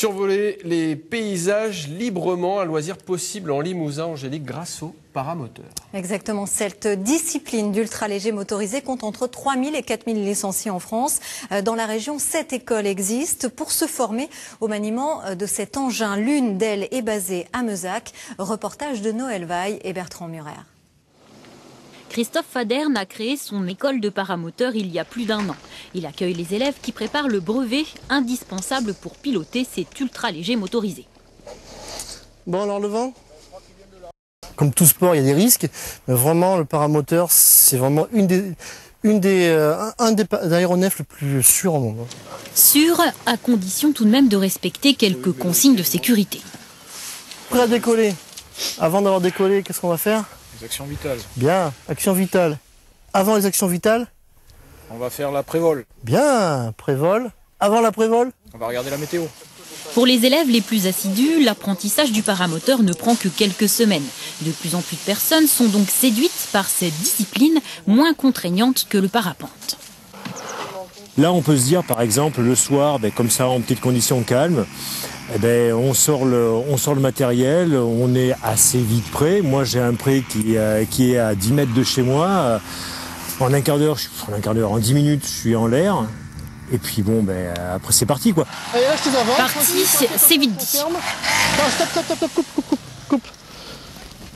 Survoler les paysages librement, un loisir possible en Limousin, Angélique, grâce au paramoteur. Exactement, cette discipline d'ultra-léger motorisé compte entre 3000 et 4000 licenciés en France. Dans la région, 7 écoles existent pour se former au maniement de cet engin. L'une d'elles est basée à Meuzac. Reportage de Noël Vaille et Bertrand Murer. Christophe Faderne a créé son école de paramoteur il y a plus d'1 an. Il accueille les élèves qui préparent le brevet indispensable pour piloter cet ultra-léger motorisé. Bon, alors le vent ? Comme tout sport, il y a des risques. Mais vraiment, le paramoteur, c'est vraiment un des aéronefs le plus sûr au monde. Sûr, à condition tout de même de respecter quelques consignes de sécurité. Prêt à décoller. Avant d'avoir décollé, qu'est-ce qu'on va faire ? Les actions vitales. Bien, action vitale. Avant les actions vitales ? On va faire la prévol. Bien, prévol. Avant la prévol ? On va regarder la météo. Pour les élèves les plus assidus, l'apprentissage du paramoteur ne prend que quelques semaines. De plus en plus de personnes sont donc séduites par cette discipline moins contraignante que le parapente. Là, on peut se dire, par exemple, le soir, comme ça, en petites conditions calmes, on sort le matériel, on est assez vite prêt. Moi, j'ai un prêt qui est à 10 mètres de chez moi. En un quart d'heure, en 10 minutes, je suis en l'air. Et puis après c'est parti quoi. Allez, là, je te avance. Parti, c'est vite dit.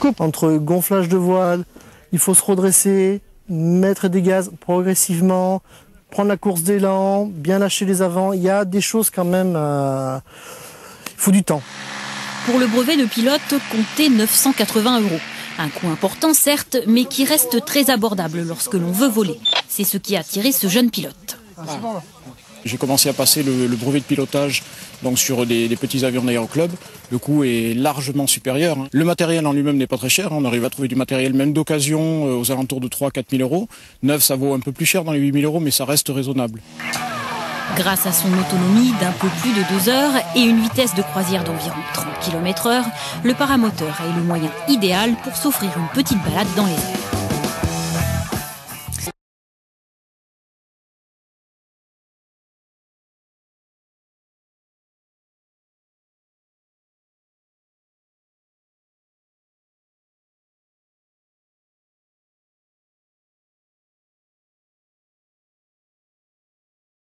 Coupe. Entre gonflage de voile, il faut se redresser, mettre des gaz progressivement, prendre la course d'élan, bien lâcher les avants. Il y a des choses quand même, il faut du temps. Pour le brevet de pilote, comptez 980 €. Un coût important certes, mais qui reste très abordable lorsque l'on veut voler. C'est ce qui a attiré ce jeune pilote. J'ai commencé à passer le brevet de pilotage donc sur des petits avions d'aéroclub. Le coût est largement supérieur. Le matériel en lui-même n'est pas très cher. On arrive à trouver du matériel même d'occasion aux alentours de 3 000 à 4 000 €. Neuf, ça vaut un peu plus cher dans les 8 000 €, mais ça reste raisonnable. Grâce à son autonomie d'un peu plus de 2 heures et une vitesse de croisière d'environ 30 km/h, le paramoteur est le moyen idéal pour s'offrir une petite balade dans les airs.